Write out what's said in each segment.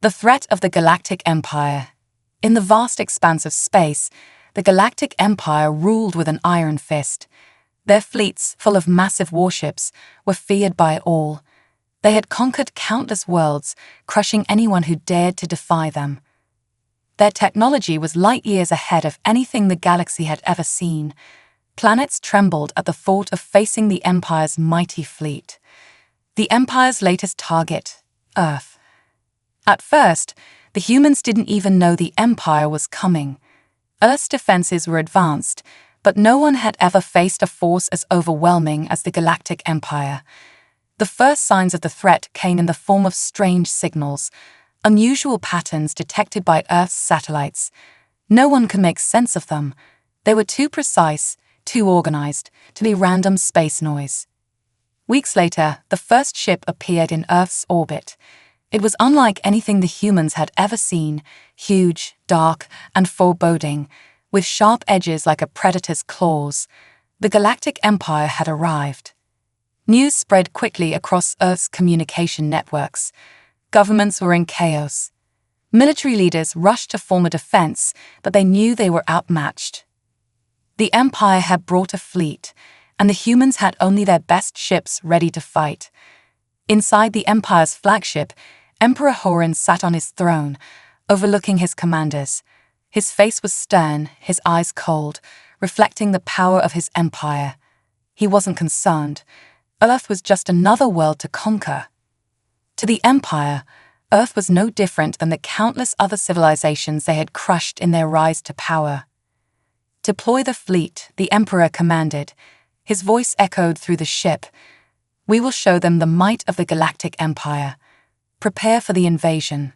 The threat of the Galactic Empire. In the vast expanse of space, the Galactic Empire ruled with an iron fist. Their fleets, full of massive warships, were feared by all. They had conquered countless worlds, crushing anyone who dared to defy them. Their technology was light years ahead of anything the galaxy had ever seen. Planets trembled at the thought of facing the Empire's mighty fleet. The Empire's latest target, Earth. At first, the humans didn't even know the Empire was coming. Earth's defenses were advanced, but no one had ever faced a force as overwhelming as the Galactic Empire. The first signs of the threat came in the form of strange signals, unusual patterns detected by Earth's satellites. No one could make sense of them. They were too precise, too organized, to be random space noise. Weeks later, the first ship appeared in Earth's orbit. It was unlike anything the humans had ever seen, huge, dark, and foreboding, with sharp edges like a predator's claws. The Galactic Empire had arrived. News spread quickly across Earth's communication networks. Governments were in chaos. Military leaders rushed to form a defense, but they knew they were outmatched. The Empire had brought a fleet, and the humans had only their best ships ready to fight. Inside the Empire's flagship, Emperor Horan sat on his throne, overlooking his commanders. His face was stern, his eyes cold, reflecting the power of his empire. He wasn't concerned. Earth was just another world to conquer. To the Empire, Earth was no different than the countless other civilizations they had crushed in their rise to power. "Deploy the fleet," the Emperor commanded. His voice echoed through the ship. "We will show them the might of the Galactic Empire. Prepare for the invasion."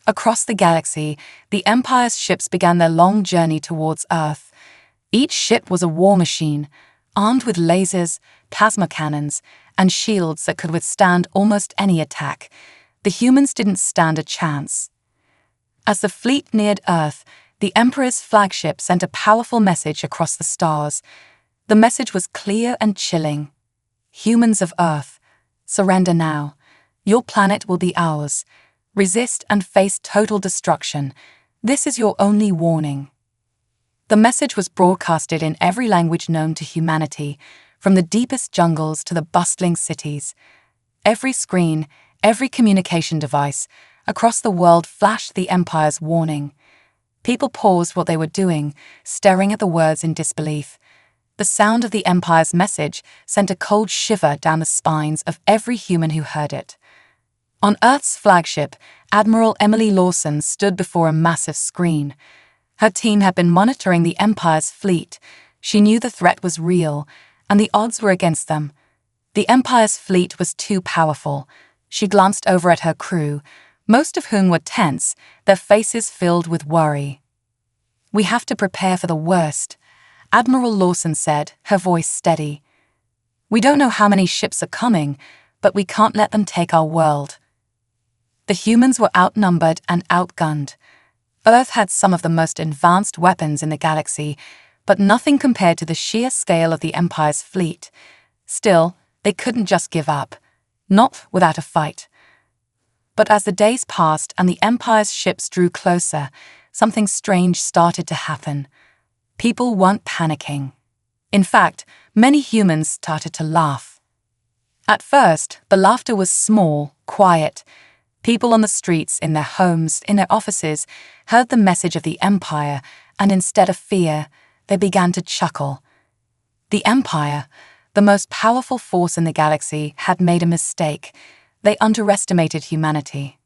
Across the galaxy, the Empire's ships began their long journey towards Earth. Each ship was a war machine, armed with lasers, plasma cannons, and shields that could withstand almost any attack. The humans didn't stand a chance. As the fleet neared Earth, the Emperor's flagship sent a powerful message across the stars. The message was clear and chilling. "Humans of Earth, surrender now. Your planet will be ours. Resist and face total destruction. This is your only warning." The message was broadcasted in every language known to humanity, from the deepest jungles to the bustling cities. Every screen, every communication device across the world flashed the Empire's warning. People paused what they were doing, staring at the words in disbelief. The sound of the Empire's message sent a cold shiver down the spines of every human who heard it. On Earth's flagship, Admiral Emily Lawson stood before a massive screen. Her team had been monitoring the Empire's fleet. She knew the threat was real, and the odds were against them. The Empire's fleet was too powerful. She glanced over at her crew, most of whom were tense, their faces filled with worry. "We have to prepare for the worst," Admiral Lawson said, her voice steady. "We don't know how many ships are coming, but we can't let them take our world." The humans were outnumbered and outgunned. Earth had some of the most advanced weapons in the galaxy, but nothing compared to the sheer scale of the Empire's fleet. Still, they couldn't just give up. Not without a fight. But as the days passed and the Empire's ships drew closer, something strange started to happen. People weren't panicking. In fact, many humans started to laugh. At first, the laughter was small, quiet. People on the streets, in their homes, in their offices, heard the message of the Empire, and instead of fear, they began to chuckle. The Empire, the most powerful force in the galaxy, had made a mistake. They underestimated humanity.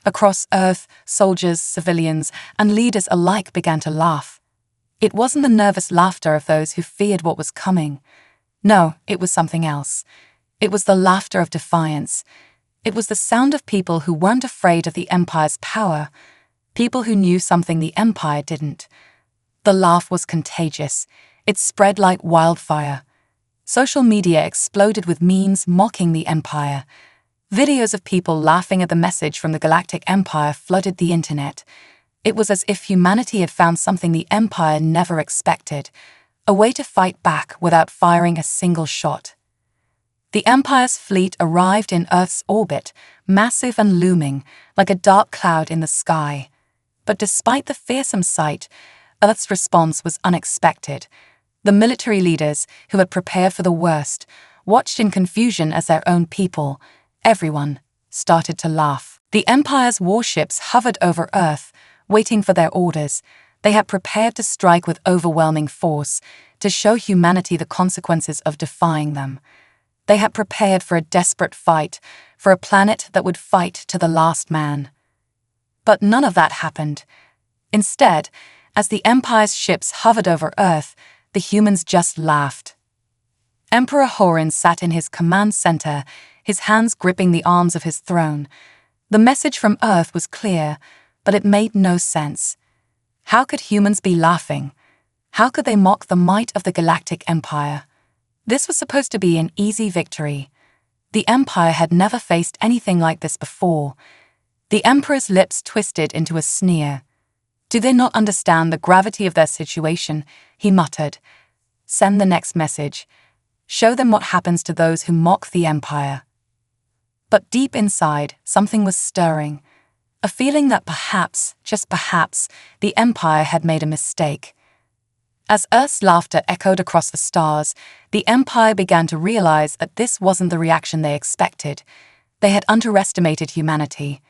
Across Earth, soldiers, civilians, and leaders alike began to laugh. It wasn't the nervous laughter of those who feared what was coming. No, it was something else. It was the laughter of defiance. It was the sound of people who weren't afraid of the Empire's power, people who knew something the Empire didn't. The laugh was contagious. It spread like wildfire. Social media exploded with memes mocking the Empire. Videos of people laughing at the message from the Galactic Empire flooded the internet. It was as if humanity had found something the Empire never expected, a way to fight back without firing a single shot. The Empire's fleet arrived in Earth's orbit, massive and looming, like a dark cloud in the sky. But despite the fearsome sight, Earth's response was unexpected. The military leaders, who had prepared for the worst, watched in confusion as their own people, everyone, started to laugh. The Empire's warships hovered over Earth, waiting for their orders. They had prepared to strike with overwhelming force, to show humanity the consequences of defying them. They had prepared for a desperate fight, for a planet that would fight to the last man. But none of that happened. Instead, as the Empire's ships hovered over Earth, the humans just laughed. Emperor Horin sat in his command center, his hands gripping the arms of his throne. The message from Earth was clear, but it made no sense. How could humans be laughing? How could they mock the might of the Galactic Empire? This was supposed to be an easy victory. The Empire had never faced anything like this before. The Emperor's lips twisted into a sneer. "Do they not understand the gravity of their situation?" he muttered. "Send the next message. Show them what happens to those who mock the Empire." But deep inside, something was stirring. A feeling that perhaps, just perhaps, the Empire had made a mistake. As Earth's laughter echoed across the stars, the Empire began to realize that this wasn't the reaction they expected. They had underestimated humanity.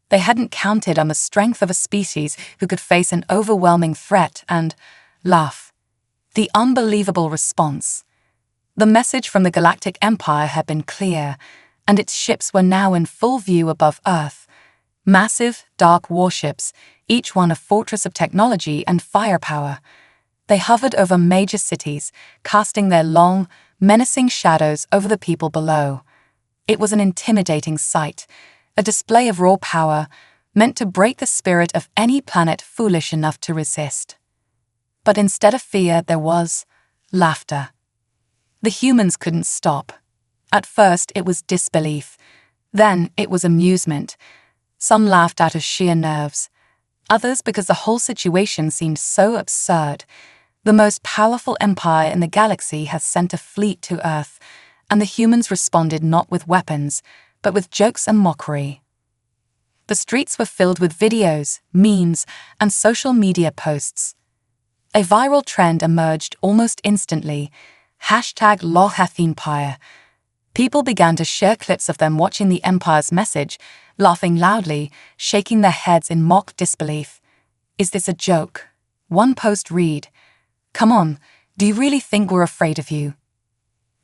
They hadn't counted on the strength of a species who could face an overwhelming threat and laugh. The unbelievable response. The message from the Galactic Empire had been clear, and its ships were now in full view above Earth. Massive, dark warships, each one a fortress of technology and firepower. They hovered over major cities, casting their long, menacing shadows over the people below. It was an intimidating sight, a display of raw power, meant to break the spirit of any planet foolish enough to resist. But instead of fear, there was laughter. The humans couldn't stop. At first, it was disbelief. Then, it was amusement. Some laughed out of sheer nerves. Others because the whole situation seemed so absurd. The most powerful empire in the galaxy has sent a fleet to Earth, and the humans responded not with weapons, but with jokes and mockery. The streets were filled with videos, memes, and social media posts. A viral trend emerged almost instantly, #LOLHathEmpire. People began to share clips of them watching the Empire's message, laughing loudly, shaking their heads in mock disbelief. "Is this a joke?" One post read, "Come on, do you really think we're afraid of you?"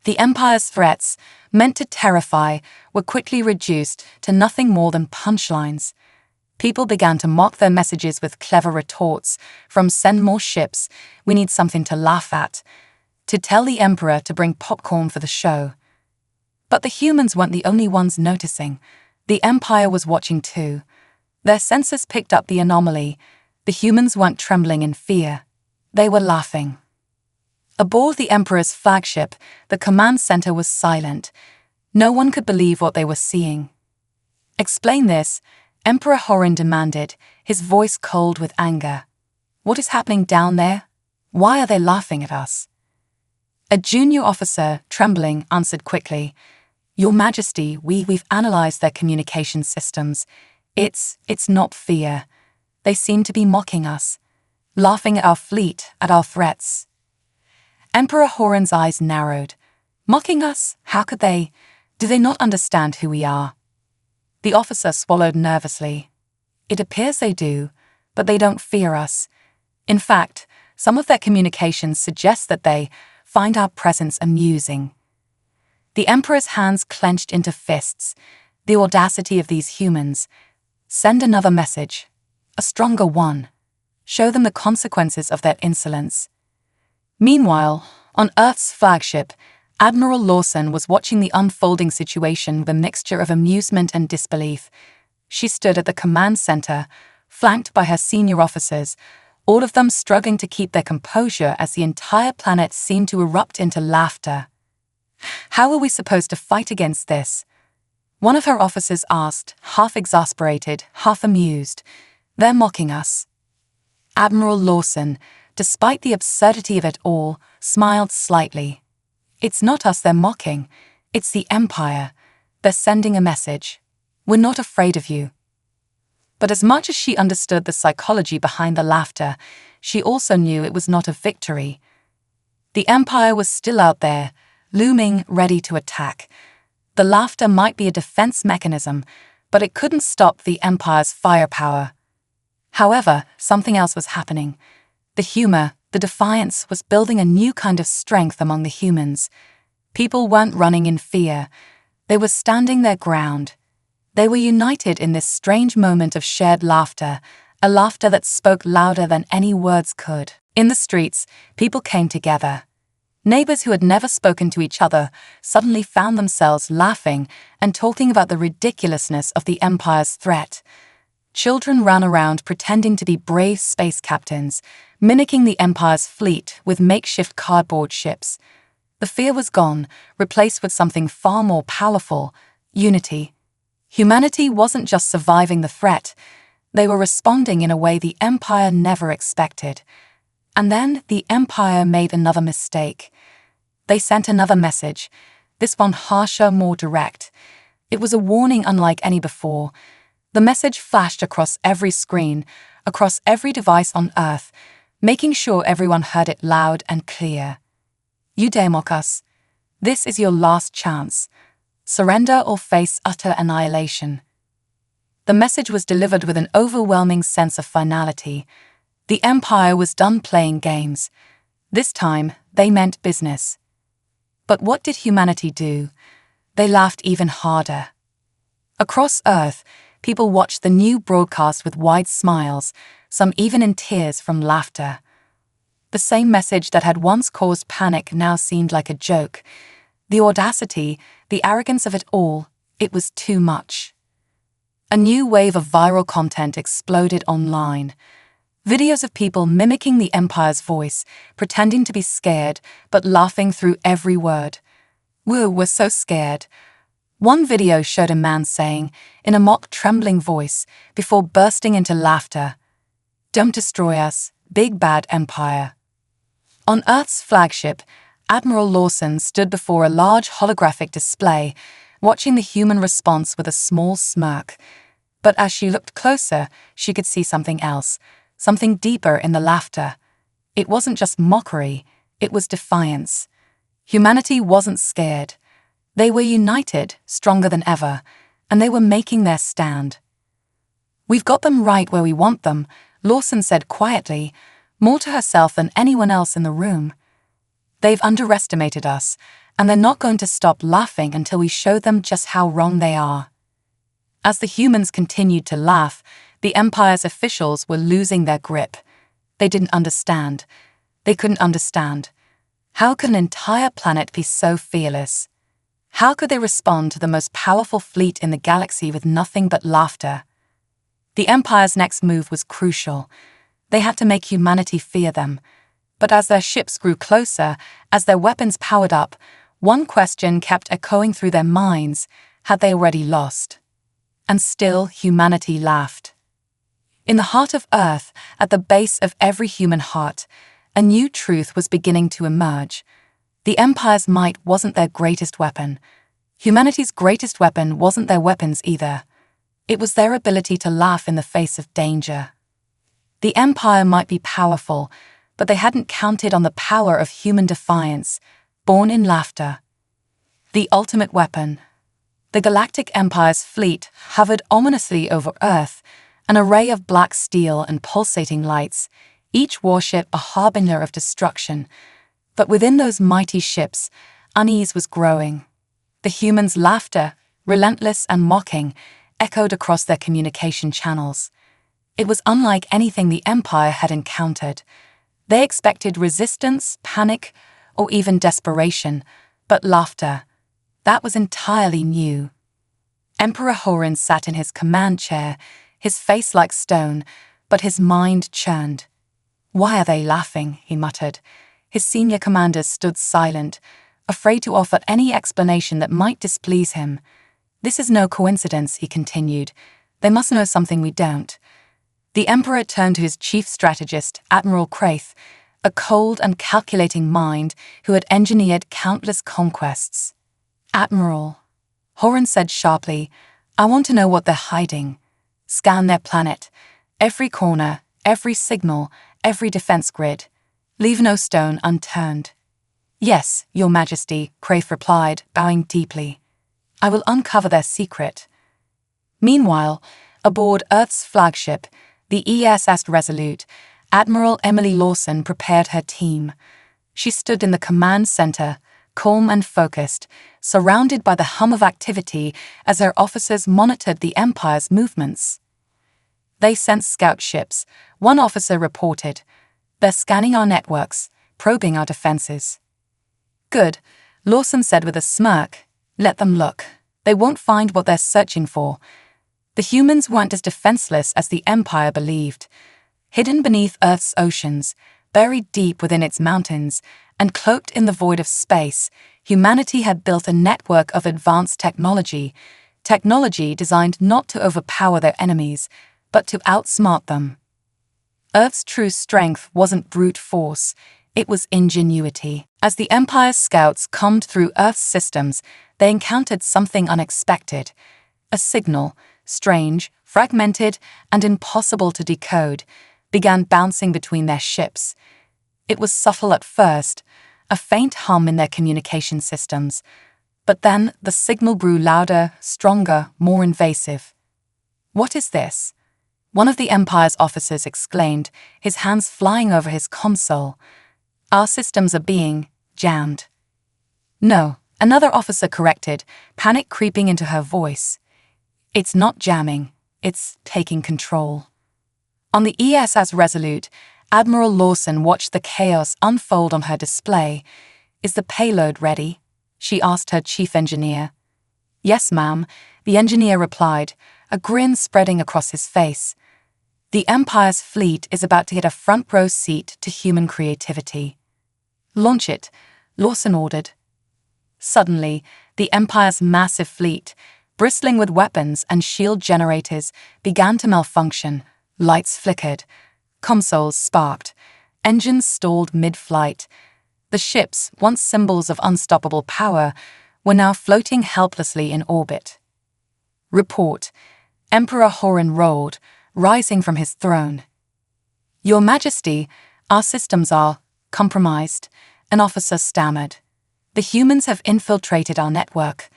The Empire's threats, meant to terrify, were quickly reduced to nothing more than punchlines. People began to mock their messages with clever retorts, from "send more ships, we need something to laugh at," to "tell the Emperor to bring popcorn for the show." But the humans weren't the only ones noticing. The Empire was watching too. Their senses picked up the anomaly. The humans weren't trembling in fear. They were laughing. Aboard the Emperor's flagship, the command center was silent. No one could believe what they were seeing. "Explain this," Emperor Horin demanded, his voice cold with anger. "What is happening down there? Why are they laughing at us?" A junior officer, trembling, answered quickly, "Your Majesty, we've analyzed their communication systems. It's not fear. They seem to be mocking us, laughing at our fleet, at our threats." Emperor Horin's eyes narrowed. "Mocking us? How could they? Do they not understand who we are?" The officer swallowed nervously. "It appears they do, but they don't fear us. In fact, some of their communications suggest that they find our presence amusing." The Emperor's hands clenched into fists. The audacity of these humans. Send another message. A stronger one. Show them the consequences of their insolence. Meanwhile, on Earth's flagship, Admiral Lawson was watching the unfolding situation with a mixture of amusement and disbelief. She stood at the command center, flanked by her senior officers, all of them struggling to keep their composure as the entire planet seemed to erupt into laughter. "How are we supposed to fight against this?" One of her officers asked, half exasperated, half amused. "They're mocking us." Admiral Lawson, despite the absurdity of it all, smiled slightly. "It's not us they're mocking. It's the Empire. They're sending a message. "We're not afraid of you." But as much as she understood the psychology behind the laughter, she also knew it was not a victory. The Empire was still out there, looming, ready to attack. The laughter might be a defense mechanism, but it couldn't stop the Empire's firepower. However, something else was happening. The humor, the defiance, was building a new kind of strength among the humans. People weren't running in fear. They were standing their ground. They were united in this strange moment of shared laughter, a laughter that spoke louder than any words could. In the streets, people came together. Neighbors who had never spoken to each other suddenly found themselves laughing and talking about the ridiculousness of the Empire's threat. Children ran around pretending to be brave space captains, mimicking the Empire's fleet with makeshift cardboard ships. The fear was gone, replaced with something far more powerful: unity. Humanity wasn't just surviving the threat, they were responding in a way the Empire never expected. And then the Empire made another mistake. They sent another message, this one harsher, more direct. It was a warning unlike any before. The message flashed across every screen, across every device on Earth, making sure everyone heard it loud and clear. "You dare mock us. This is your last chance. Surrender or face utter annihilation." The message was delivered with an overwhelming sense of finality. The Empire was done playing games. This time, they meant business. But what did humanity do? They laughed even harder. Across Earth, people watched the new broadcast with wide smiles, some even in tears from laughter. The same message that had once caused panic now seemed like a joke. The audacity, the arrogance of it all, it was too much. A new wave of viral content exploded online. Videos of people mimicking the Empire's voice, pretending to be scared, but laughing through every word. We're so scared." One video showed a man saying, in a mock, trembling voice, before bursting into laughter, "Don't destroy us, big bad Empire." On Earth's flagship, Admiral Lawson stood before a large holographic display, watching the human response with a small smirk. But as she looked closer, she could see something else, something deeper in the laughter. It wasn't just mockery, it was defiance. Humanity wasn't scared. They were united, stronger than ever, and they were making their stand. "We've got them right where we want them," Lawson said quietly, more to herself than anyone else in the room. "They've underestimated us, and they're not going to stop laughing until we show them just how wrong they are." As the humans continued to laugh, the Empire's officials were losing their grip. They didn't understand. They couldn't understand. How could an entire planet be so fearless? How could they respond to the most powerful fleet in the galaxy with nothing but laughter? The Empire's next move was crucial. They had to make humanity fear them. But as their ships grew closer, as their weapons powered up, one question kept echoing through their minds: had they already lost? And still humanity laughed. In the heart of Earth, at the base of every human heart, a new truth was beginning to emerge. The Empire's might wasn't their greatest weapon. Humanity's greatest weapon wasn't their weapons either. It was their ability to laugh in the face of danger. The Empire might be powerful, but they hadn't counted on the power of human defiance, born in laughter. The ultimate weapon. The Galactic Empire's fleet hovered ominously over Earth, an array of black steel and pulsating lights, each warship a harbinger of destruction. But within those mighty ships, unease was growing. The humans' laughter, relentless and mocking, echoed across their communication channels. It was unlike anything the Empire had encountered. They expected resistance, panic, or even desperation, but laughter, that was entirely new. Emperor Horin sat in his command chair, his face like stone, but his mind churned. "Why are they laughing?" he muttered. His senior commanders stood silent, afraid to offer any explanation that might displease him. "This is no coincidence," he continued. "They must know something we don't." The Emperor turned to his chief strategist, Admiral Craith, a cold and calculating mind who had engineered countless conquests. "Admiral," Horan said sharply, I want to know what they're hiding. Scan their planet. Every corner, every signal, every defense grid. Leave no stone unturned. Yes, Your Majesty, Crave replied, bowing deeply. I will uncover their secret. Meanwhile, aboard Earth's flagship, the ESS Resolute, Admiral Emily Lawson prepared her team. She stood in the command center, calm and focused, surrounded by the hum of activity as her officers monitored the Empire's movements. They sensed scout ships, one officer reported. They're scanning our networks, probing our defenses. Good, Lawson said with a smirk. Let them look. They won't find what they're searching for. The humans weren't as defenseless as the Empire believed. Hidden beneath Earth's oceans, buried deep within its mountains, and cloaked in the void of space, humanity had built a network of advanced technology designed not to overpower their enemies, but to outsmart them. Earth's true strength wasn't brute force, it was ingenuity. As the Empire's scouts combed through Earth's systems, they encountered something unexpected. A signal, strange, fragmented, and impossible to decode, began bouncing between their ships. It was subtle at first, a faint hum in their communication systems. But then the signal grew louder, stronger, more invasive. What is this? One of the Empire's officers exclaimed, his hands flying over his console. Our systems are being jammed. No, another officer corrected, panic creeping into her voice. It's not jamming, it's taking control. On the ESS Resolute, Admiral Lawson watched the chaos unfold on her display. Is the payload ready? She asked her chief engineer. Yes, ma'am, the engineer replied, a grin spreading across his face. The Empire's fleet is about to get a front row seat to human creativity. Launch it, Lawson ordered. Suddenly, the Empire's massive fleet, bristling with weapons and shield generators, began to malfunction. Lights flickered. Consoles sparked. Engines stalled mid-flight. The ships, once symbols of unstoppable power, were now floating helplessly in orbit. Report. Emperor Horin roared, rising from his throne. Your Majesty, our systems are compromised, an officer stammered. The humans have infiltrated our network.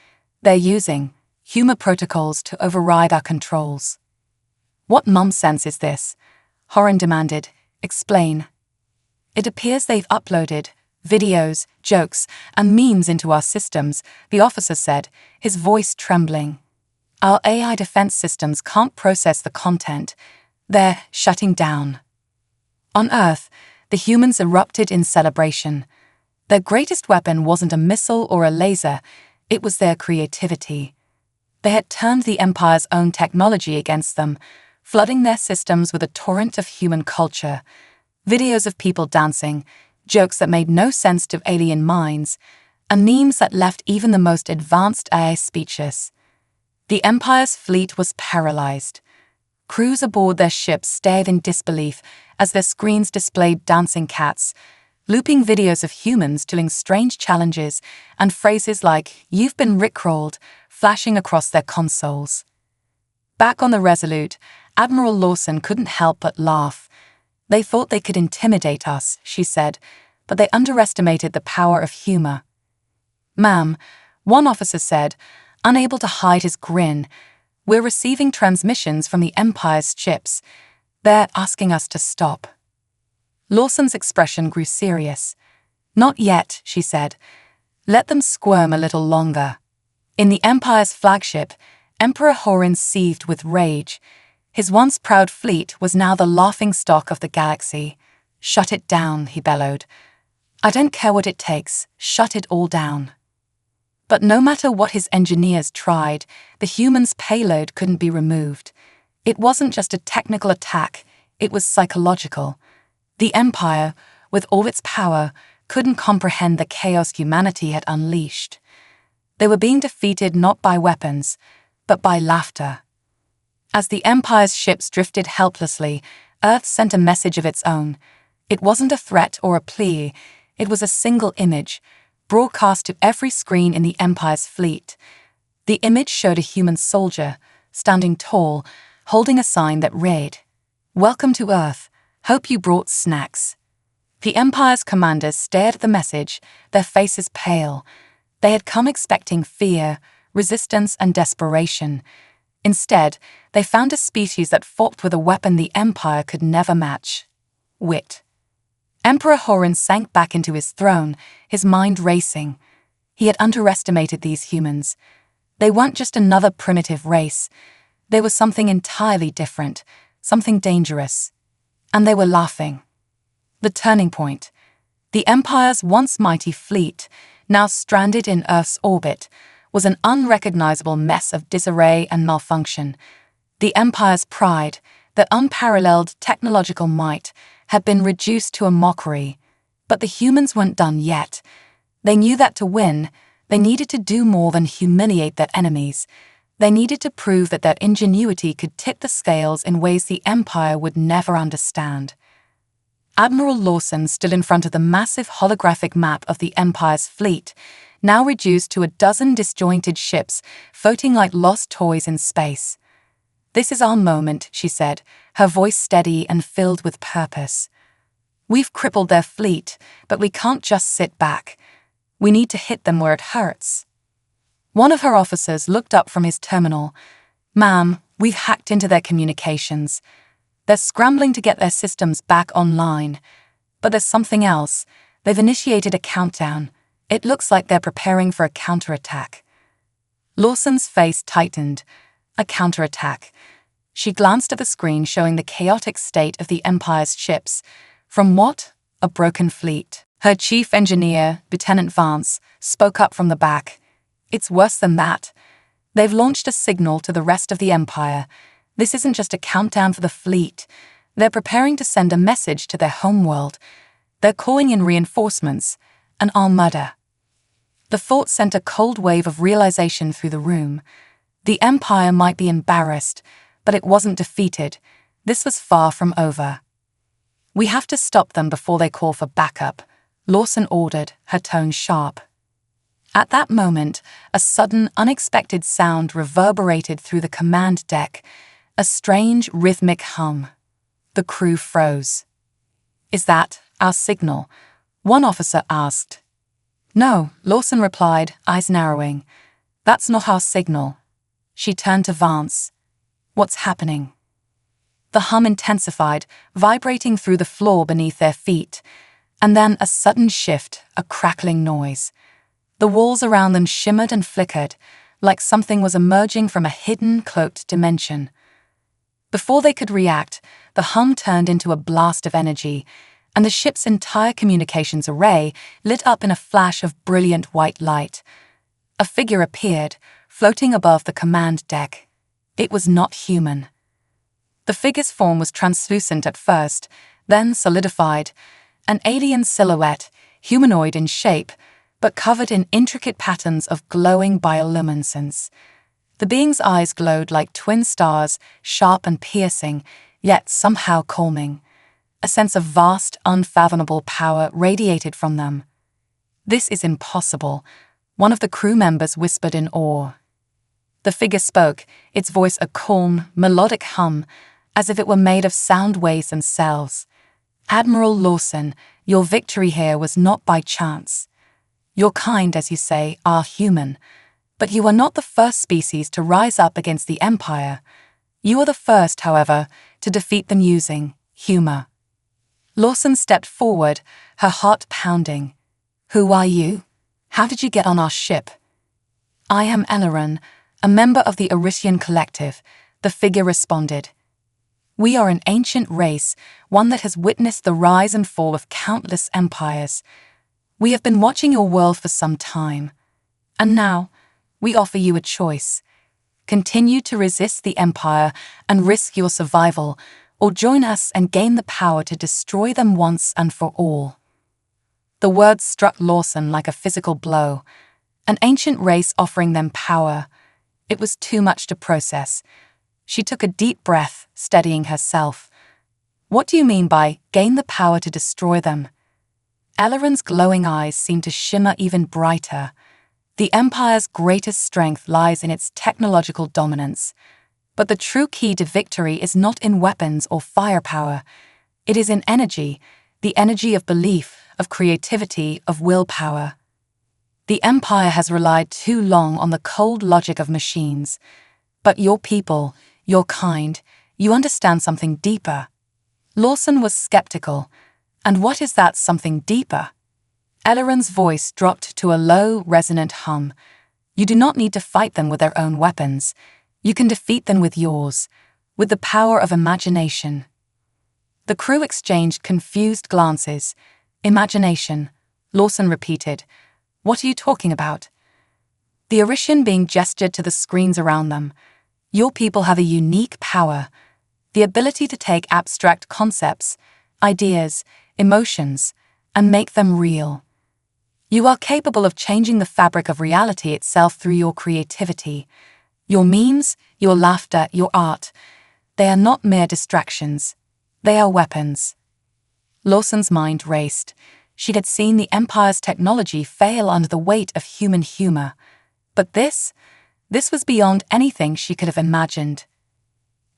They're using humor protocols to override our controls. What nonsense is this? Horin demanded. Explain. It appears they've uploaded videos, jokes, and memes into our systems, the officer said, his voice trembling. Our AI defense systems can't process the content. They're shutting down. On Earth, the humans erupted in celebration. Their greatest weapon wasn't a missile or a laser, it was their creativity. They had turned the Empire's own technology against them, flooding their systems with a torrent of human culture. Videos of people dancing, jokes that made no sense to alien minds, and memes that left even the most advanced AI speechless. The Empire's fleet was paralyzed. Crews aboard their ships stared in disbelief as their screens displayed dancing cats, looping videos of humans doing strange challenges and phrases like, "You've been rickrolled," flashing across their consoles. Back on the Resolute, Admiral Lawson couldn't help but laugh. They thought they could intimidate us, she said, but they underestimated the power of humor. Ma'am, one officer said, unable to hide his grin, we're receiving transmissions from the Empire's ships. They're asking us to stop. Lawson's expression grew serious. Not yet, she said. Let them squirm a little longer. In the Empire's flagship, Emperor Horin seethed with rage. His once proud fleet was now the laughingstock of the galaxy. Shut it down, he bellowed. I don't care what it takes, shut it all down. But no matter what his engineers tried, the humans' payload couldn't be removed. It wasn't just a technical attack, it was psychological. The Empire, with all its power, couldn't comprehend the chaos humanity had unleashed. They were being defeated not by weapons, but by laughter. As the Empire's ships drifted helplessly, Earth sent a message of its own. It wasn't a threat or a plea, it was a single image, broadcast to every screen in the Empire's fleet. The image showed a human soldier, standing tall, holding a sign that read, "Welcome to Earth. Hope you brought snacks." The Empire's commanders stared at the message, their faces pale. They had come expecting fear, resistance, and desperation. Instead, they found a species that fought with a weapon the Empire could never match: wit. Emperor Horan sank back into his throne, his mind racing. He had underestimated these humans. They weren't just another primitive race. They were something entirely different, something dangerous. And they were laughing. The turning point. The Empire's once mighty fleet, now stranded in Earth's orbit, was an unrecognizable mess of disarray and malfunction. The Empire's pride, their unparalleled technological might, had been reduced to a mockery. But the humans weren't done yet. They knew that to win, they needed to do more than humiliate their enemies. They needed to prove that their ingenuity could tip the scales in ways the Empire would never understand. Admiral Lawson stood in front of the massive holographic map of the Empire's fleet, now reduced to a dozen disjointed ships floating like lost toys in space. "This is our moment," she said, her voice steady and filled with purpose. "We've crippled their fleet, but we can't just sit back. We need to hit them where it hurts." One of her officers looked up from his terminal. "Ma'am, we've hacked into their communications. They're scrambling to get their systems back online. But there's something else. They've initiated a countdown. It looks like they're preparing for a counterattack." Lawson's face tightened. A counterattack. She glanced at the screen showing the chaotic state of the Empire's ships. From what? A broken fleet. Her chief engineer, Lieutenant Vance, spoke up from the back. "It's worse than that. They've launched a signal to the rest of the Empire. This isn't just a countdown for the fleet. They're preparing to send a message to their homeworld. They're calling in reinforcements, an armada." The thought sent a cold wave of realization through the room. The Empire might be embarrassed, but it wasn't defeated. This was far from over. "We have to stop them before they call for backup," Lawson ordered, her tone sharp. At that moment, a sudden, unexpected sound reverberated through the command deck, a strange, rhythmic hum. The crew froze. "Is that our signal?" one officer asked. "No," Lawson replied, eyes narrowing. "That's not our signal." She turned to Vance. "What's happening?" The hum intensified, vibrating through the floor beneath their feet. And then a sudden shift, a crackling noise. The walls around them shimmered and flickered, like something was emerging from a hidden, cloaked dimension. Before they could react, the hum turned into a blast of energy, and the ship's entire communications array lit up in a flash of brilliant white light. A figure appeared, floating above the command deck. It was not human. The figure's form was translucent at first, then solidified, an alien silhouette, humanoid in shape, but covered in intricate patterns of glowing bioluminescence. The being's eyes glowed like twin stars, sharp and piercing, yet somehow calming. A sense of vast, unfathomable power radiated from them. "This is impossible," one of the crew members whispered in awe. The figure spoke, its voice a calm, melodic hum, as if it were made of sound waves themselves. "Admiral Lawson, your victory here was not by chance. Your kind, as you say, are human, but you are not the first species to rise up against the Empire. You are the first, however, to defeat them using humor." Lawson stepped forward, her heart pounding. "Who are you? How did you get on our ship?" "I am Eleron, a member of the Arisian Collective," the figure responded. "We are an ancient race, one that has witnessed the rise and fall of countless empires. We have been watching your world for some time. And now, we offer you a choice. Continue to resist the Empire and risk your survival, or join us and gain the power to destroy them once and for all." The words struck Lawson like a physical blow. An ancient race offering them power. It was too much to process. She took a deep breath, steadying herself. "What do you mean by gain the power to destroy them?" Eleron's glowing eyes seemed to shimmer even brighter. The Empire's greatest strength lies in its technological dominance. But the true key to victory is not in weapons or firepower. It is in energy, the energy of belief, of creativity, of willpower. The Empire has relied too long on the cold logic of machines. But your people, your kind, you understand something deeper. Lawson was skeptical. And what is that something deeper? Elleron's voice dropped to a low, resonant hum. You do not need to fight them with their own weapons. You can defeat them with yours, with the power of imagination. The crew exchanged confused glances. Imagination, Lawson repeated. What are you talking about? The Orishan being gestured to the screens around them. Your people have a unique power, the ability to take abstract concepts, ideas, emotions, and make them real. You are capable of changing the fabric of reality itself through your creativity. Your memes, your laughter, your art, they are not mere distractions. They are weapons. Lawson's mind raced. She had seen the Empire's technology fail under the weight of human humor. But this was beyond anything she could have imagined.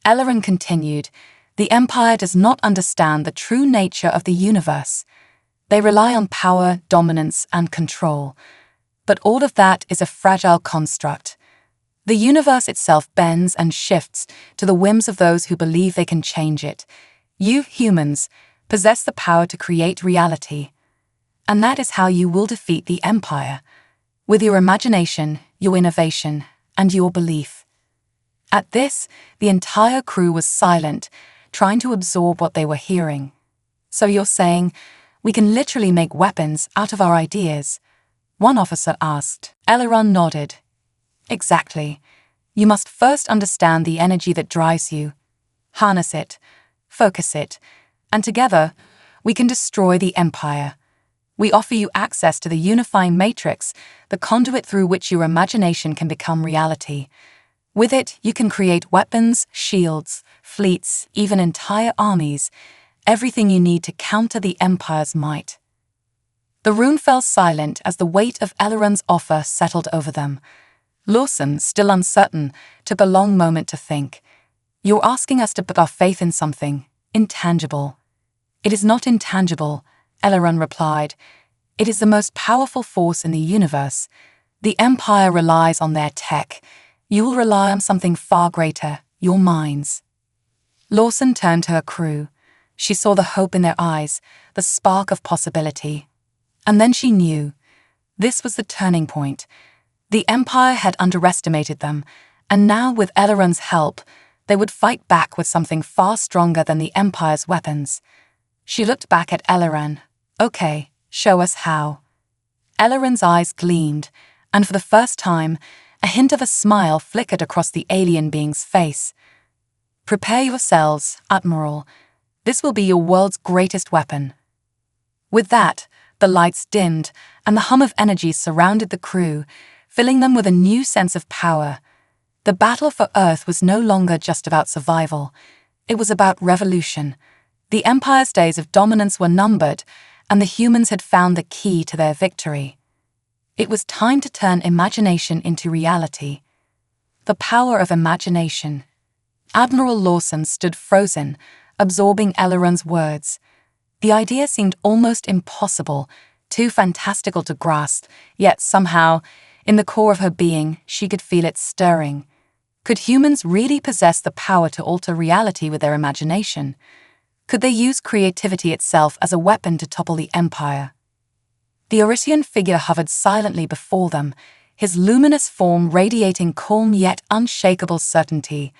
Elleron continued, the Empire does not understand the true nature of the universe. They rely on power, dominance, and control. But all of that is a fragile construct. The universe itself bends and shifts to the whims of those who believe they can change it. You, humans, possess the power to create reality. And that is how you will defeat the Empire. With your imagination, your innovation, and your belief. At this, the entire crew was silent, trying to absorb what they were hearing. So you're saying, we can literally make weapons out of our ideas? One officer asked. Elleron nodded. Exactly. You must first understand the energy that drives you. Harness it, focus it, and together, we can destroy the Empire. We offer you access to the unifying matrix, the conduit through which your imagination can become reality. With it, you can create weapons, shields, fleets, even entire armies, everything you need to counter the Empire's might. The room fell silent as the weight of Elleron's offer settled over them. Lawson, still uncertain, took a long moment to think. You're asking us to put our faith in something intangible. It is not intangible, Elleron replied. It is the most powerful force in the universe. The Empire relies on their tech. You will rely on something far greater, your minds. Lawson turned to her crew. She saw the hope in their eyes, the spark of possibility. And then she knew. This was the turning point. The Empire had underestimated them, and now with Elleron's help, they would fight back with something far stronger than the Empire's weapons. She looked back at Elleron. Okay, show us how. Elleron's eyes gleamed, and for the first time, a hint of a smile flickered across the alien being's face. Prepare yourselves, Admiral. This will be your world's greatest weapon. With that, the lights dimmed, and the hum of energy surrounded the crew, filling them with a new sense of power. The battle for Earth was no longer just about survival. It was about revolution. The Empire's days of dominance were numbered, and the humans had found the key to their victory. It was time to turn imagination into reality. The power of imagination. Admiral Lawson stood frozen, absorbing Elleron's words. The idea seemed almost impossible, too fantastical to grasp, yet somehow, in the core of her being, she could feel it stirring. Could humans really possess the power to alter reality with their imagination? Could they use creativity itself as a weapon to topple the Empire? The Orisian figure hovered silently before them, his luminous form radiating calm yet unshakable certainty.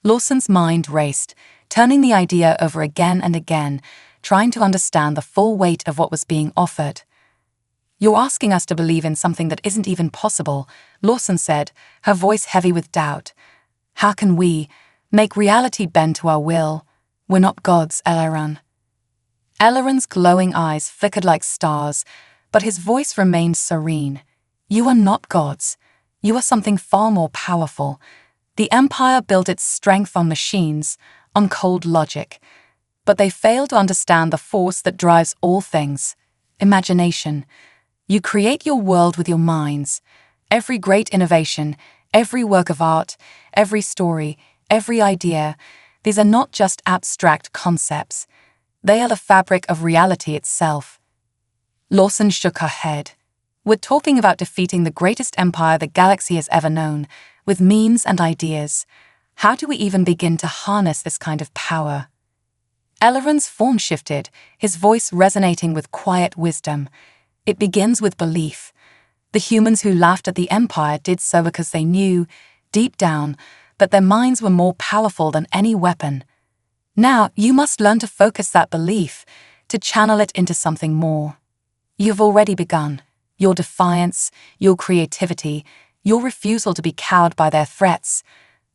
Lawson's mind raced, turning the idea over again and again, trying to understand the full weight of what was being offered. You're asking us to believe in something that isn't even possible, Lawson said, her voice heavy with doubt. How can we make reality bend to our will? We're not gods, Elleron. Elleron's glowing eyes flickered like stars, but his voice remained serene. You are not gods. You are something far more powerful. The Empire built its strength on machines, on cold logic. But they failed to understand the force that drives all things. Imagination. You create your world with your minds. Every great innovation, every work of art, every story, every idea. These are not just abstract concepts. They are the fabric of reality itself. Lawson shook her head. We're talking about defeating the greatest empire the galaxy has ever known, with memes and ideas. How do we even begin to harness this kind of power? Eleron's form shifted, his voice resonating with quiet wisdom. It begins with belief. The humans who laughed at the Empire did so because they knew, deep down, that their minds were more powerful than any weapon. Now, you must learn to focus that belief, to channel it into something more. You've already begun. Your defiance, your creativity, your refusal to be cowed by their threats.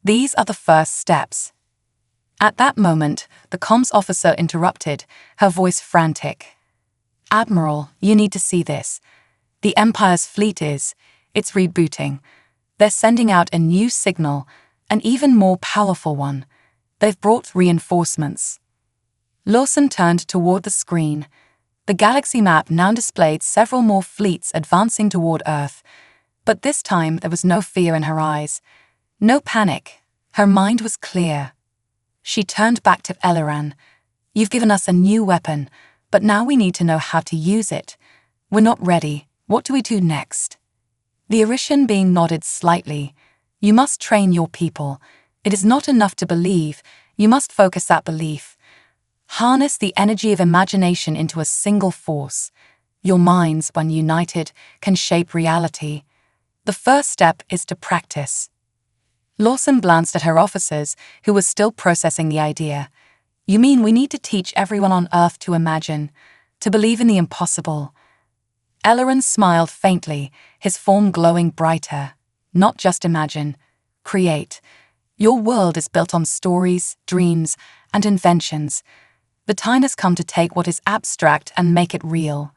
These are the first steps. At that moment, the comms officer interrupted, her voice frantic. Admiral, you need to see this. The Empire's fleet it's rebooting. They're sending out a new signal, an even more powerful one. They've brought reinforcements. Lawson turned toward the screen. The galaxy map now displayed several more fleets advancing toward Earth. But this time there was no fear in her eyes. No panic. Her mind was clear. She turned back to Eleron. You've given us a new weapon, but now we need to know how to use it. We're not ready. What do we do next? The Erishan being nodded slightly. You must train your people. It is not enough to believe. You must focus that belief. Harness the energy of imagination into a single force. Your minds, when united, can shape reality. The first step is to practice. Lawson glanced at her officers, who were still processing the idea. You mean we need to teach everyone on Earth to imagine, to believe in the impossible? Eleron smiled faintly, his form glowing brighter. Not just imagine, create. Your world is built on stories, dreams, and inventions. The time has come to take what is abstract and make it real.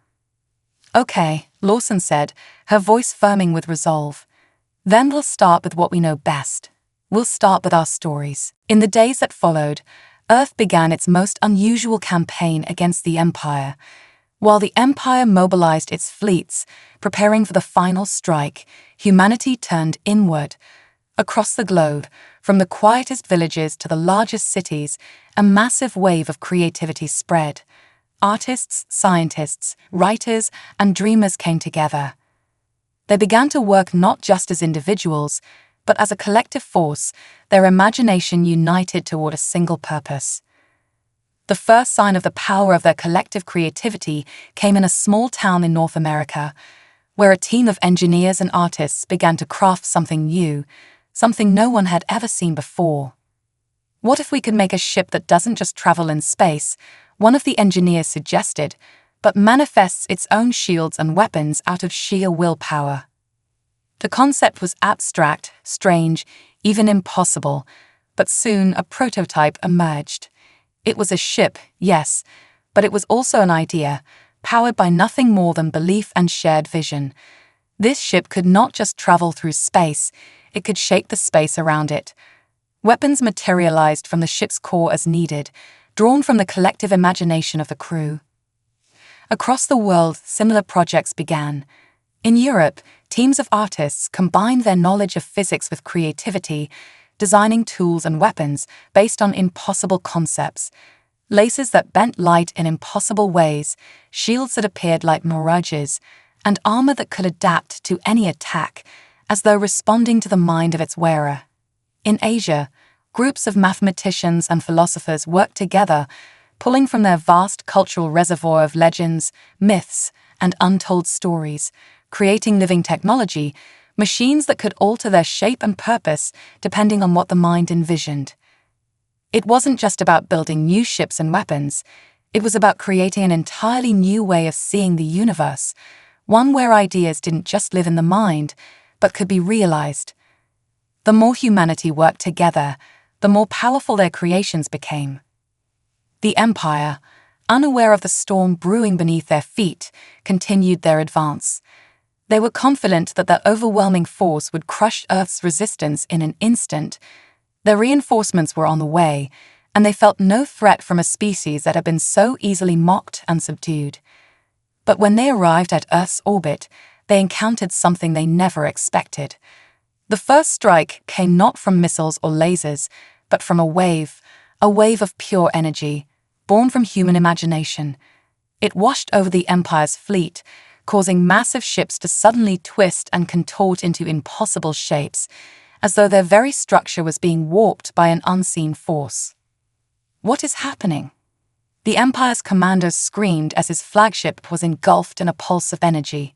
Okay, Lawson said, her voice firming with resolve. Then we'll start with what we know best. We'll start with our stories. In the days that followed, Earth began its most unusual campaign against the Empire. While the Empire mobilized its fleets, preparing for the final strike, humanity turned inward. Across the globe, from the quietest villages to the largest cities, a massive wave of creativity spread. Artists, scientists, writers, and dreamers came together. They began to work not just as individuals, but as a collective force, their imagination united toward a single purpose. The first sign of the power of their collective creativity came in a small town in North America, where a team of engineers and artists began to craft something new, something no one had ever seen before. What if we could make a ship that doesn't just travel in space, one of the engineers suggested, but manifests its own shields and weapons out of sheer willpower? The concept was abstract, strange, even impossible, but soon a prototype emerged. It was a ship, yes, but it was also an idea, powered by nothing more than belief and shared vision. This ship could not just travel through space, it could shape the space around it. Weapons materialized from the ship's core as needed, drawn from the collective imagination of the crew. Across the world, similar projects began. In Europe, teams of artists combined their knowledge of physics with creativity, designing tools and weapons based on impossible concepts. Lasers that bent light in impossible ways, shields that appeared like mirages, and armor that could adapt to any attack, as though responding to the mind of its wearer. In Asia, groups of mathematicians and philosophers worked together, pulling from their vast cultural reservoir of legends, myths, and untold stories, creating living technology, machines that could alter their shape and purpose depending on what the mind envisioned. It wasn't just about building new ships and weapons, it was about creating an entirely new way of seeing the universe, one where ideas didn't just live in the mind, but could be realized. The more humanity worked together, the more powerful their creations became. The Empire, unaware of the storm brewing beneath their feet, continued their advance. They were confident that their overwhelming force would crush Earth's resistance in an instant. Their reinforcements were on the way, and they felt no threat from a species that had been so easily mocked and subdued. But when they arrived at Earth's orbit, they encountered something they never expected. The first strike came not from missiles or lasers, but from a wave of pure energy, born from human imagination. It washed over the Empire's fleet, causing massive ships to suddenly twist and contort into impossible shapes, as though their very structure was being warped by an unseen force. What is happening? The Empire's commander screamed as his flagship was engulfed in a pulse of energy.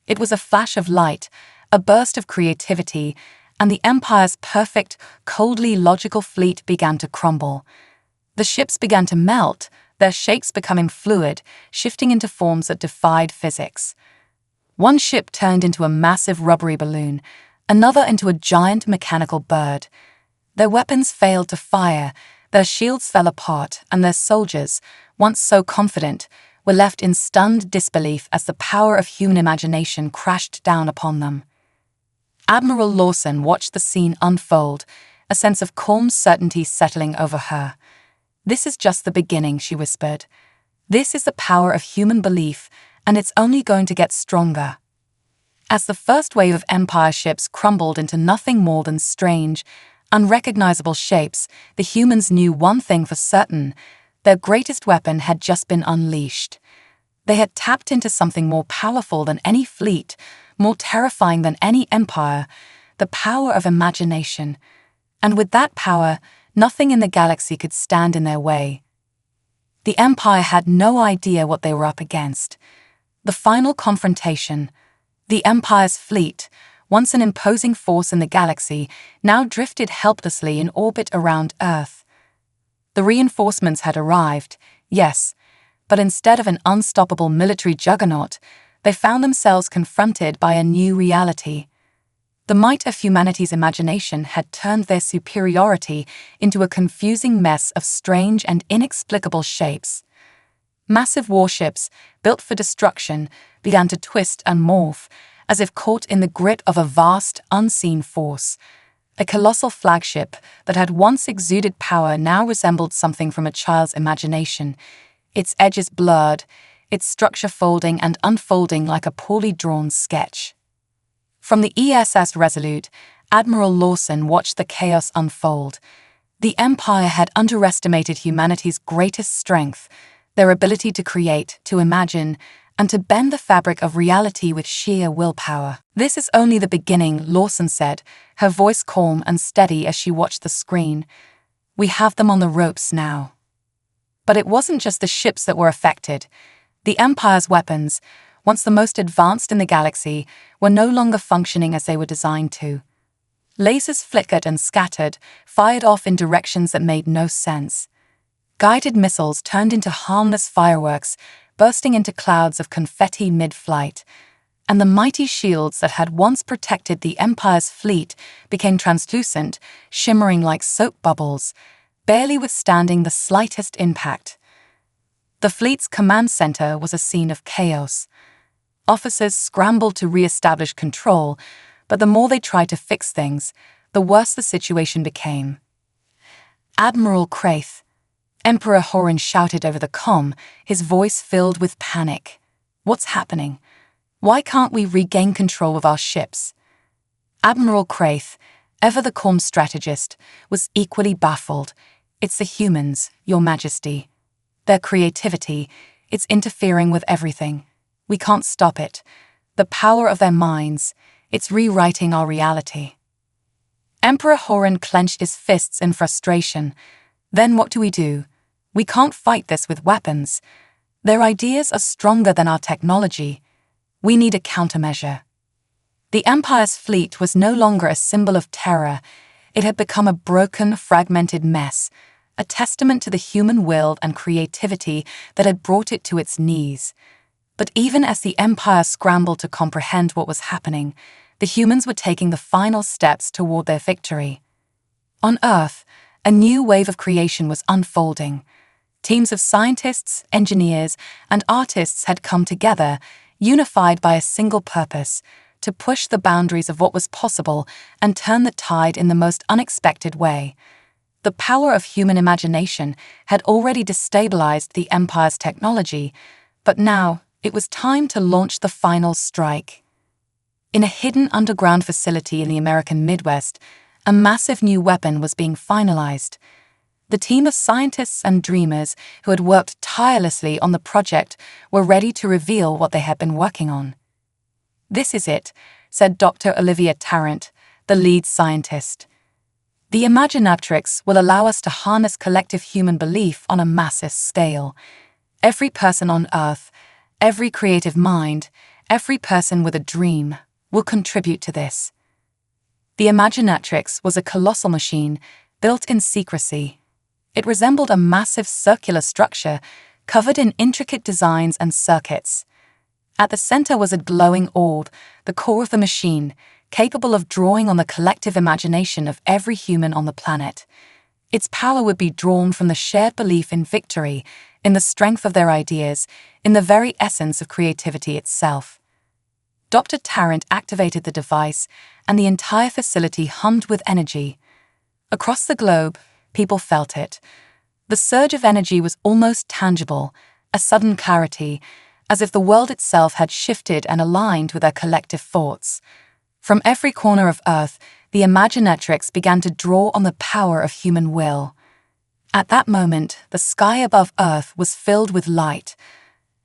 It was a flash of light, a burst of creativity, and the Empire's perfect, coldly logical fleet began to crumble. The ships began to melt, their shapes becoming fluid, shifting into forms that defied physics. One ship turned into a massive rubbery balloon, another into a giant mechanical bird. Their weapons failed to fire, their shields fell apart, and their soldiers, once so confident, were left in stunned disbelief as the power of human imagination crashed down upon them. Admiral Lawson watched the scene unfold, a sense of calm certainty settling over her. "This is just the beginning," she whispered. "This is the power of human belief, and it's only going to get stronger." As the first wave of Empire ships crumbled into nothing more than strange, unrecognizable shapes, the humans knew one thing for certain: their greatest weapon had just been unleashed. They had tapped into something more powerful than any fleet, more terrifying than any empire, the power of imagination. And with that power, nothing in the galaxy could stand in their way. The Empire had no idea what they were up against. The final confrontation. The Empire's fleet, once an imposing force in the galaxy, now drifted helplessly in orbit around Earth. The reinforcements had arrived, yes, but instead of an unstoppable military juggernaut, they found themselves confronted by a new reality. The might of humanity's imagination had turned their superiority into a confusing mess of strange and inexplicable shapes. Massive warships, built for destruction, began to twist and morph, as if caught in the grip of a vast, unseen force. A colossal flagship that had once exuded power now resembled something from a child's imagination, its edges blurred, its structure folding and unfolding like a poorly drawn sketch. From the ESS Resolute, Admiral Lawson watched the chaos unfold. The Empire had underestimated humanity's greatest strength, their ability to create, to imagine, and to bend the fabric of reality with sheer willpower. "This is only the beginning," Lawson said, her voice calm and steady as she watched the screen. "We have them on the ropes now." But it wasn't just the ships that were affected. The Empire's weapons, once the most advanced in the galaxy, were no longer functioning as they were designed to. Lasers flickered and scattered, fired off in directions that made no sense. Guided missiles turned into harmless fireworks, bursting into clouds of confetti mid-flight. And the mighty shields that had once protected the Empire's fleet became translucent, shimmering like soap bubbles, barely withstanding the slightest impact. The fleet's command center was a scene of chaos. Officers scrambled to re-establish control, but the more they tried to fix things, the worse the situation became. "Admiral Craith," Emperor Horan shouted over the comm, his voice filled with panic. "What's happening? Why can't we regain control of our ships?" Admiral Craith, ever the calm strategist, was equally baffled. "It's the humans, Your Majesty. Their creativity, it's interfering with everything. We can't stop it. The power of their minds, it's rewriting our reality." Emperor Horan clenched his fists in frustration. "Then what do? We can't fight this with weapons. Their ideas are stronger than our technology. We need a countermeasure." The Empire's fleet was no longer a symbol of terror. It had become a broken, fragmented mess, a testament to the human will and creativity that had brought it to its knees. But even as the Empire scrambled to comprehend what was happening, the humans were taking the final steps toward their victory. On Earth, a new wave of creation was unfolding. Teams of scientists, engineers, and artists had come together, unified by a single purpose: to push the boundaries of what was possible and turn the tide in the most unexpected way. The power of human imagination had already destabilized the Empire's technology, but now it was time to launch the final strike. In a hidden underground facility in the American Midwest, a massive new weapon was being finalized. The team of scientists and dreamers who had worked tirelessly on the project were ready to reveal what they had been working on. "This is it," said Dr. Olivia Tarrant, the lead scientist. "The Imaginatrix will allow us to harness collective human belief on a massive scale. Every person on Earth, every creative mind, every person with a dream will contribute to this." The Imaginatrix was a colossal machine built in secrecy. It resembled a massive circular structure covered in intricate designs and circuits. At the center was a glowing orb, the core of the machine, capable of drawing on the collective imagination of every human on the planet. Its power would be drawn from the shared belief in victory, in the strength of their ideas, in the very essence of creativity itself. Dr. Tarrant activated the device, and the entire facility hummed with energy. Across the globe, people felt it. The surge of energy was almost tangible, a sudden clarity, as if the world itself had shifted and aligned with their collective thoughts. From every corner of Earth, the Imaginatrix began to draw on the power of human will. At that moment, the sky above Earth was filled with light.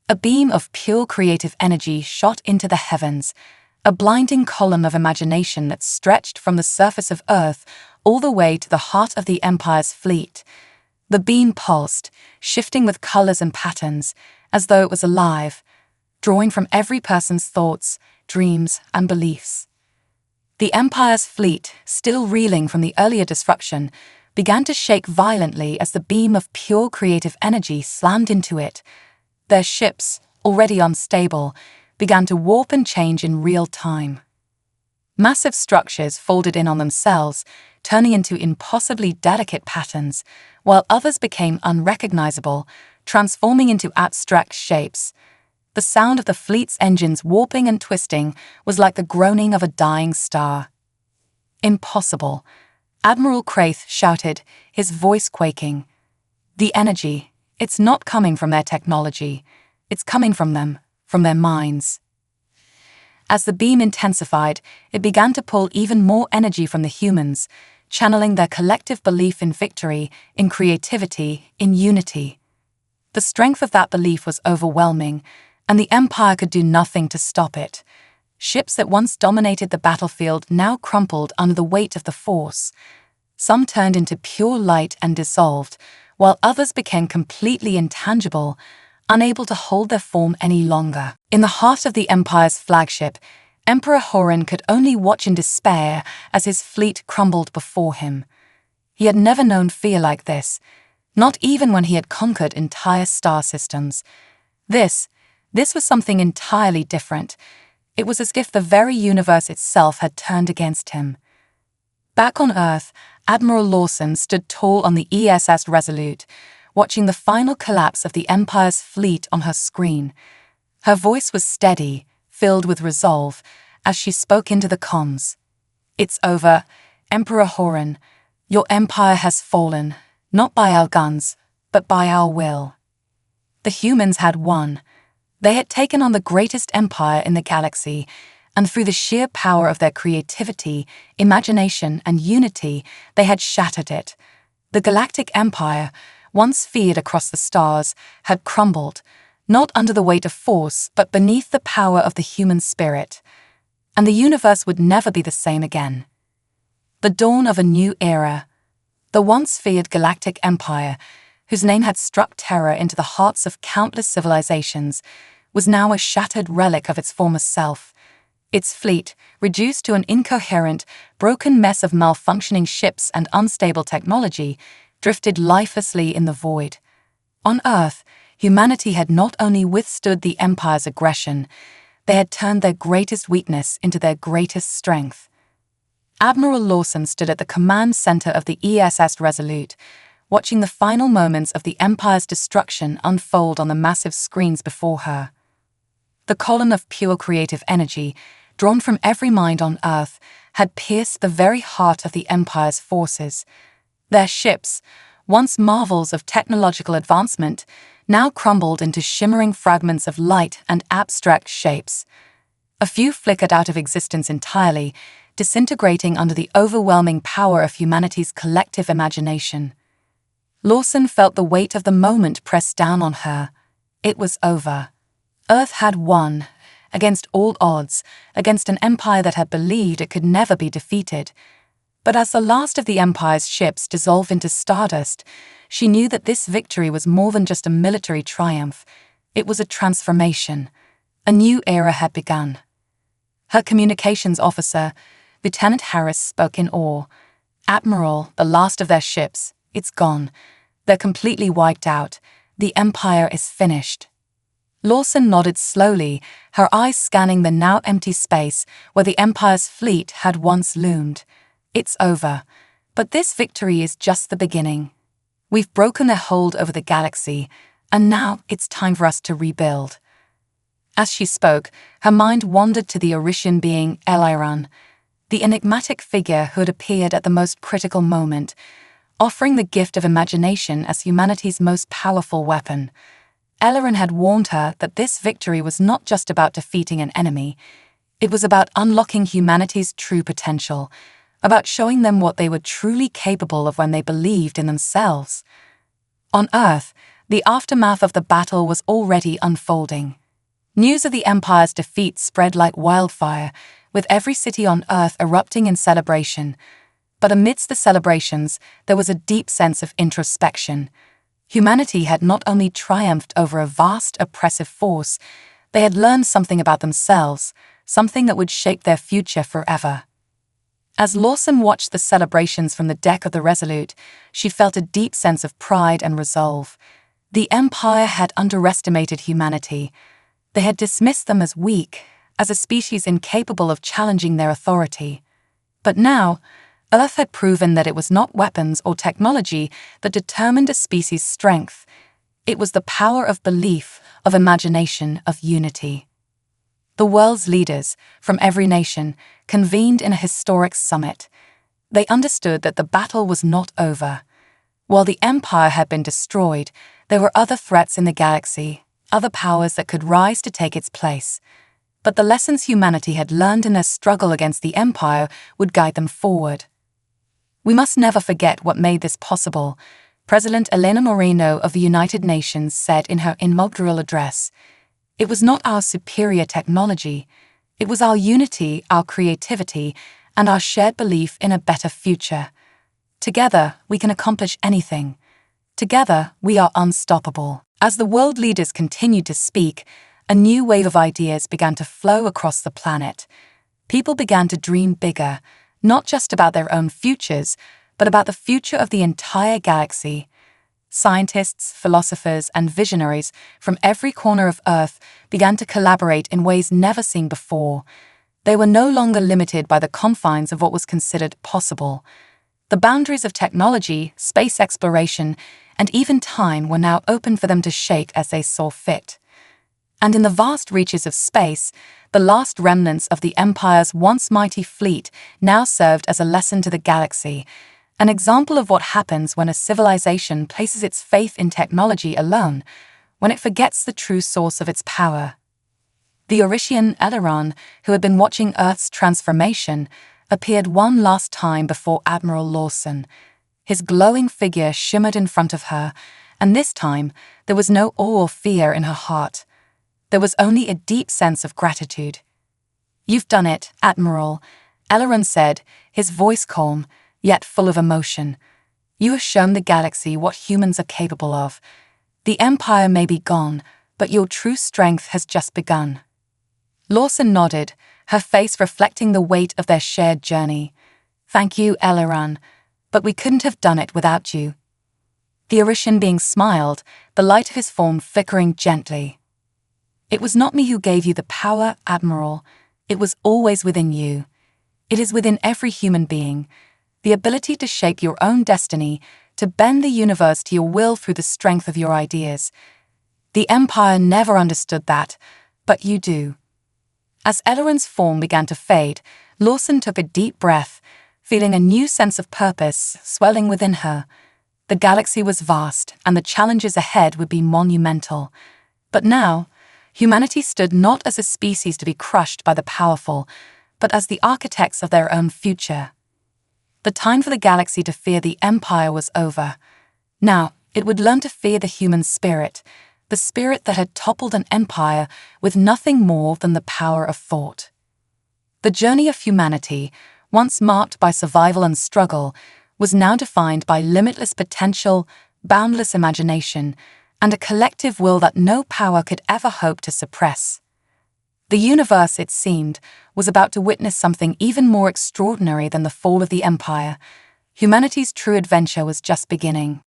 A beam of pure creative energy shot into the heavens, a blinding column of imagination that stretched from the surface of Earth all the way to the heart of the Empire's fleet. The beam pulsed, shifting with colors and patterns, as though it was alive, drawing from every person's thoughts, dreams, and beliefs. The Empire's fleet, still reeling from the earlier disruption, began to shake violently as the beam of pure creative energy slammed into it. Their ships, already unstable, began to warp and change in real time. Massive structures folded in on themselves, turning into impossibly delicate patterns, while others became unrecognizable, transforming into abstract shapes. The sound of the fleet's engines warping and twisting was like the groaning of a dying star. "Impossible," Admiral Kraith shouted, his voice quaking. "The energy, it's not coming from their technology. It's coming from them, from their minds." As the beam intensified, it began to pull even more energy from the humans, channeling their collective belief in victory, in creativity, in unity. The strength of that belief was overwhelming, and the Empire could do nothing to stop it. Ships that once dominated the battlefield now crumpled under the weight of the force. Some turned into pure light and dissolved, while others became completely intangible, unable to hold their form any longer. In the heart of the Empire's flagship, Emperor Horan could only watch in despair as his fleet crumbled before him. He had never known fear like this, not even when he had conquered entire star systems. This was something entirely different. It was as if the very universe itself had turned against him. Back on Earth, Admiral Lawson stood tall on the ESS Resolute, watching the final collapse of the Empire's fleet on her screen. Her voice was steady, filled with resolve, as she spoke into the comms. "It's over, Emperor Horan. Your empire has fallen, not by our guns, but by our will." The humans had won. They had taken on the greatest empire in the galaxy, and through the sheer power of their creativity, imagination, and unity, they had shattered it. The Galactic Empire, once feared across the stars, had crumbled, not under the weight of force, but beneath the power of the human spirit. And the universe would never be the same again. The dawn of a new era. The once feared Galactic Empire, whose name had struck terror into the hearts of countless civilizations, was now a shattered relic of its former self. Its fleet, reduced to an incoherent, broken mess of malfunctioning ships and unstable technology, drifted lifelessly in the void. On Earth, humanity had not only withstood the Empire's aggression, they had turned their greatest weakness into their greatest strength. Admiral Lawson stood at the command center of the ESS Resolute, watching the final moments of the Empire's destruction unfold on the massive screens before her. The column of pure creative energy, drawn from every mind on Earth, had pierced the very heart of the Empire's forces. Their ships, once marvels of technological advancement, now crumbled into shimmering fragments of light and abstract shapes. A few flickered out of existence entirely, disintegrating under the overwhelming power of humanity's collective imagination. Lawson felt the weight of the moment press down on her. It was over. Earth had won, against all odds, against an empire that had believed it could never be defeated. But as the last of the Empire's ships dissolved into stardust, she knew that this victory was more than just a military triumph. It was a transformation. A new era had begun. Her communications officer, Lieutenant Harris, spoke in awe. "Admiral, the last of their ships, it's gone. They're completely wiped out. The Empire is finished." Lawson nodded slowly, her eyes scanning the now empty space where the Empire's fleet had once loomed. "It's over. But this victory is just the beginning. We've broken their hold over the galaxy, and now it's time for us to rebuild." As she spoke, her mind wandered to the Orishian being Eliran, the enigmatic figure who had appeared at the most critical moment, offering the gift of imagination as humanity's most powerful weapon. Eliran had warned her that this victory was not just about defeating an enemy. It was about unlocking humanity's true potential, about showing them what they were truly capable of when they believed in themselves. On Earth, the aftermath of the battle was already unfolding. News of the Empire's defeat spread like wildfire, with every city on Earth erupting in celebration. But amidst the celebrations, there was a deep sense of introspection. Humanity had not only triumphed over a vast, oppressive force, they had learned something about themselves, something that would shape their future forever. As Lawson watched the celebrations from the deck of the Resolute, she felt a deep sense of pride and resolve. The Empire had underestimated humanity. They had dismissed them as weak, as a species incapable of challenging their authority. But now, Earth had proven that it was not weapons or technology that determined a species' strength. It was the power of belief, of imagination, of unity. The world's leaders, from every nation, convened in a historic summit. They understood that the battle was not over. While the Empire had been destroyed, there were other threats in the galaxy, other powers that could rise to take its place. But the lessons humanity had learned in their struggle against the Empire would guide them forward. "We must never forget what made this possible," President Elena Moreno of the United Nations said in her inaugural address. "It was not our superior technology. It was our unity, our creativity, and our shared belief in a better future. Together, we can accomplish anything. Together, we are unstoppable." As the world leaders continued to speak, a new wave of ideas began to flow across the planet. People began to dream bigger, not just about their own futures, but about the future of the entire galaxy. Scientists, philosophers, and visionaries from every corner of Earth began to collaborate in ways never seen before. They were no longer limited by the confines of what was considered possible. The boundaries of technology, space exploration, and even time were now open for them to shape as they saw fit. And in the vast reaches of space, the last remnants of the Empire's once mighty fleet now served as a lesson to the galaxy, an example of what happens when a civilization places its faith in technology alone, when it forgets the true source of its power. The Orishian Eliran, who had been watching Earth's transformation, appeared one last time before Admiral Lawson. His glowing figure shimmered in front of her, and this time there was no awe or fear in her heart. There was only a deep sense of gratitude. "You've done it, Admiral," Eliran said, his voice calm, yet full of emotion. "You have shown the galaxy what humans are capable of. The Empire may be gone, but your true strength has just begun." Lawson nodded, her face reflecting the weight of their shared journey. "Thank you, Eliran, but we couldn't have done it without you." The Orishian being smiled, the light of his form flickering gently. "It was not me who gave you the power, Admiral. It was always within you. It is within every human being. The ability to shape your own destiny, to bend the universe to your will through the strength of your ideas. The Empire never understood that, but you do." As Eliran's form began to fade, Lawson took a deep breath, feeling a new sense of purpose swelling within her. The galaxy was vast, and the challenges ahead would be monumental. But now, humanity stood not as a species to be crushed by the powerful, but as the architects of their own future. The time for the galaxy to fear the Empire was over. Now, it would learn to fear the human spirit, the spirit that had toppled an empire with nothing more than the power of thought. The journey of humanity, once marked by survival and struggle, was now defined by limitless potential, boundless imagination, and a collective will that no power could ever hope to suppress. The universe, it seemed, was about to witness something even more extraordinary than the fall of the Empire. Humanity's true adventure was just beginning.